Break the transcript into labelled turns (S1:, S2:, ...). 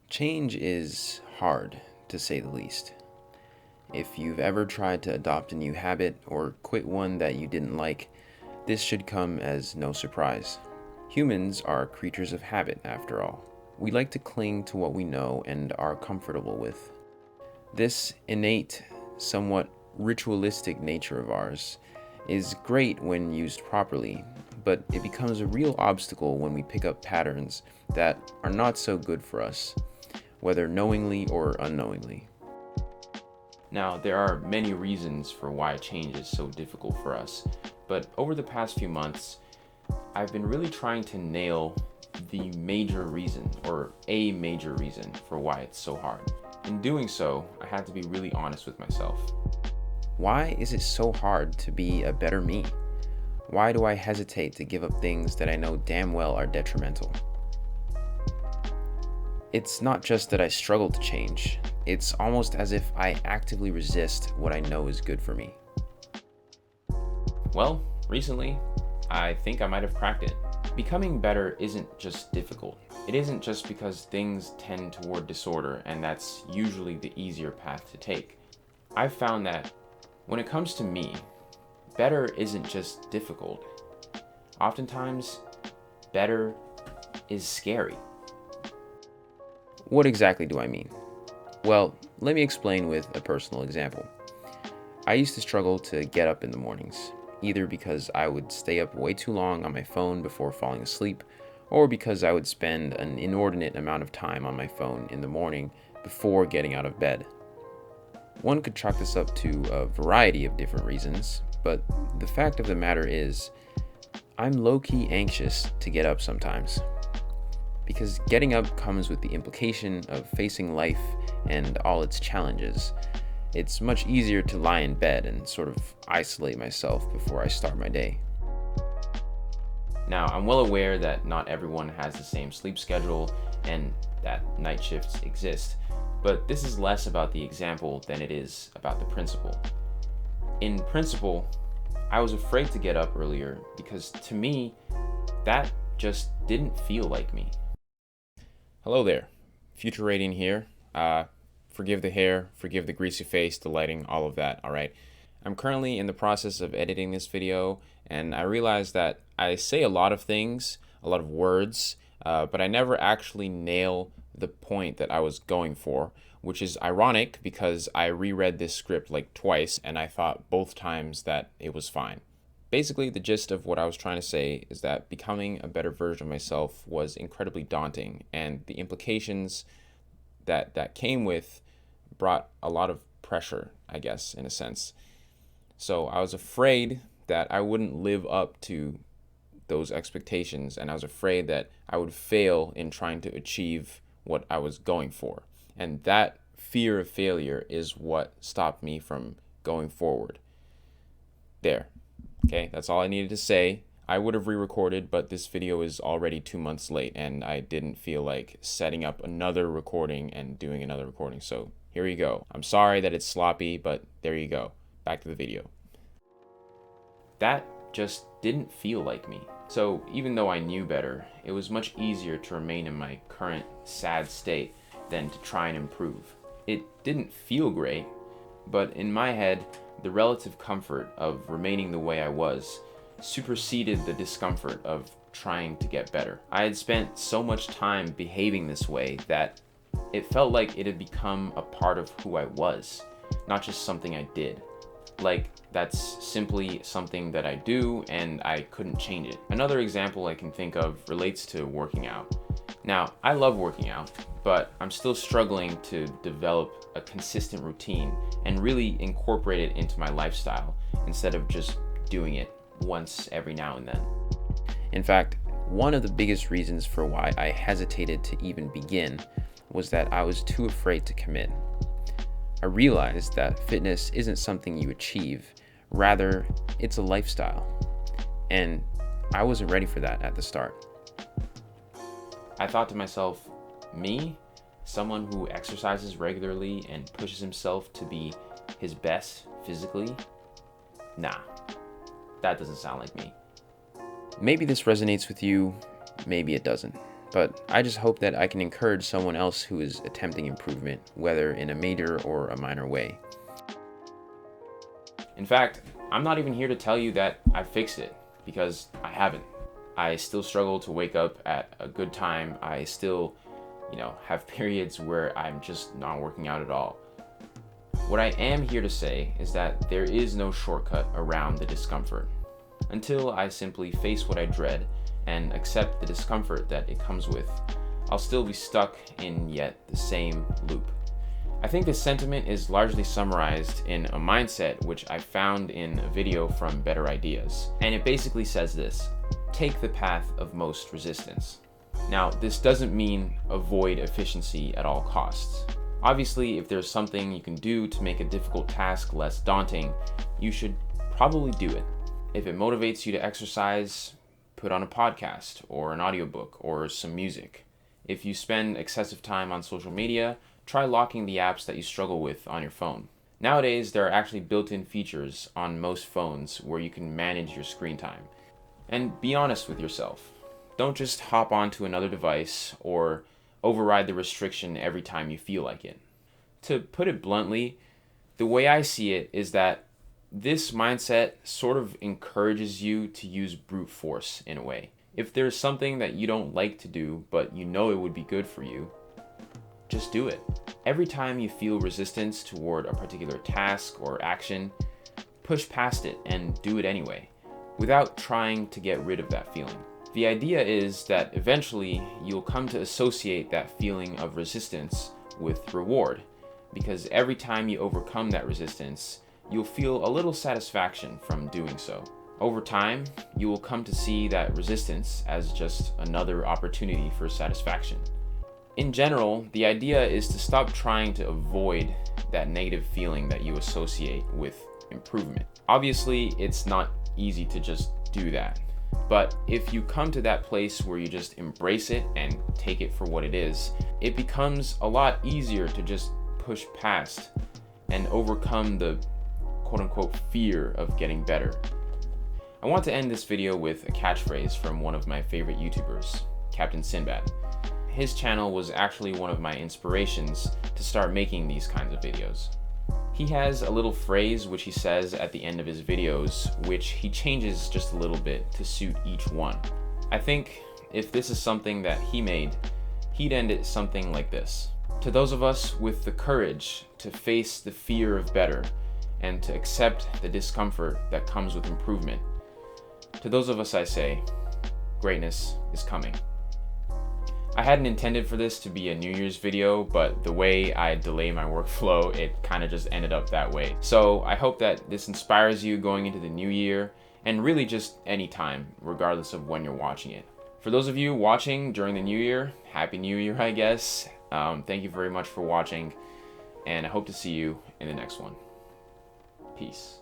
S1: Change is hard, to say the least. If you've ever tried to adopt a new habit or quit one that you didn't like, this should come as no surprise. Humans are creatures of habit, after all. We like to cling to what we know and are comfortable with. This innate, somewhat ritualistic nature of ours is great when used properly, but it becomes a real obstacle when we pick up patterns that are not so good for us, whether knowingly or unknowingly. Now, there are many reasons for why change is so difficult for us, but over the past few months, I've been really trying to nail the major reason, or a major reason, for why it's so hard. In doing so, I had to be really honest with myself. Why is it so hard to be a better me? Why do I hesitate to give up things that I know damn well are detrimental? It's not just that I struggle to change, it's almost as if I actively resist what I know is good for me. Well, recently, I think I might have cracked it. Becoming better isn't just difficult. It isn't just because things tend toward disorder and that's usually the easier path to take. I've found that when it comes to me, better isn't just difficult. Oftentimes, better is scary. What exactly do I mean? Well, let me explain with a personal example. I used to struggle to get up in the mornings, either because I would stay up way too long on my phone before falling asleep, or because I would spend an inordinate amount of time on my phone in the morning before getting out of bed. One could chalk this up to a variety of different reasons, but the fact of the matter is, I'm low-key anxious to get up sometimes. Because getting up comes with the implication of facing life and all its challenges. It's much easier to lie in bed and sort of isolate myself before I start my day. Now, I'm well aware that not everyone has the same sleep schedule and that night shifts exist, but this is less about the example than it is about the principle. In principle, I was afraid to get up earlier because to me, that just didn't feel like me. Hello there, Future Rating here. Forgive the hair, forgive the greasy face, the lighting, all of that, alright? I'm currently in the process of editing this video, and I realized that I say a lot of things, a lot of words, but I never actually nail the point that I was going for, which is ironic because I reread this script like twice, and I thought both times that it was fine. Basically, the gist of what I was trying to say is that becoming a better version of myself was incredibly daunting, and the implications that came with brought a lot of pressure, I guess, in a sense. So I was afraid that I wouldn't live up to those expectations, and I was afraid that I would fail in trying to achieve what I was going for. And that fear of failure is what stopped me from going forward. There. Okay, that's all I needed to say. I would have re-recorded, but this video is already 2 months late, and I didn't feel like setting up another recording and doing another recording, so here you go. I'm sorry that it's sloppy, but there you go. Back to the video. That just didn't feel like me. So even though I knew better, it was much easier to remain in my current sad state than to try and improve. It didn't feel great, but in my head, the relative comfort of remaining the way I was superseded the discomfort of trying to get better. I had spent so much time behaving this way that it felt like it had become a part of who I was, not just something I did. Like, that's simply something that I do and I couldn't change it. Another example I can think of relates to working out. Now, I love working out, but I'm still struggling to develop a consistent routine and really incorporate it into my lifestyle instead of just doing it once every now and then. In fact, one of the biggest reasons for why I hesitated to even begin was that I was too afraid to commit. I realized that fitness isn't something you achieve, rather, it's a lifestyle. And I wasn't ready for that at the start. I thought to myself, me, someone who exercises regularly and pushes himself to be his best physically? Nah, that doesn't sound like me. Maybe this resonates with you, maybe it doesn't. but I just hope that I can encourage someone else who is attempting improvement, whether in a major or a minor way. In fact, I'm not even here to tell you that I fixed it, because I haven't. I still struggle to wake up at a good time. I still, have periods where I'm just not working out at all. What I am here to say is that there is no shortcut around the discomfort. Until I simply face what I dread and accept the discomfort that it comes with, I'll still be stuck in yet the same loop. I think this sentiment is largely summarized in a mindset which I found in a video from Better Ideas. And it basically says this: take the path of most resistance. Now, this doesn't mean avoid efficiency at all costs. Obviously, if there's something you can do to make a difficult task less daunting, you should probably do it. If it motivates you to exercise, put on a podcast or an audiobook or some music. If you spend excessive time on social media, try locking the apps that you struggle with on your phone. Nowadays, there are actually built-in features on most phones where you can manage your screen time. And be honest with yourself. Don't just hop onto another device or override the restriction every time you feel like it. To put it bluntly, the way I see it is that this mindset sort of encourages you to use brute force in a way. If there's something that you don't like to do, but you know it would be good for you, just do it. Every time you feel resistance toward a particular task or action, push past it and do it anyway, without trying to get rid of that feeling. The idea is that eventually you'll come to associate that feeling of resistance with reward, because every time you overcome that resistance, you'll feel a little satisfaction from doing so. Over time, you will come to see that resistance as just another opportunity for satisfaction. In general, the idea is to stop trying to avoid that negative feeling that you associate with improvement. Obviously, it's not easy to just do that. But if you come to that place where you just embrace it and take it for what it is, it becomes a lot easier to just push past and overcome the quote-unquote fear of getting better. I want to end this video with a catchphrase from one of my favorite YouTubers, Captain Sinbad. His channel was actually one of my inspirations to start making these kinds of videos. He has a little phrase which he says at the end of his videos, which he changes just a little bit to suit each one. I think if this is something that he made, he'd end it something like this: to those of us with the courage to face the fear of better and to accept the discomfort that comes with improvement, to those of us I say, greatness is coming. I hadn't intended for this to be a New Year's video, but the way I delay my workflow, it kind of just ended up that way. So I hope that this inspires you going into the new year, and really just any time, regardless of when you're watching it. For those of you watching during the new year, Happy New Year, I guess. Thank you very much for watching, and I hope to see you in the next one. Peace.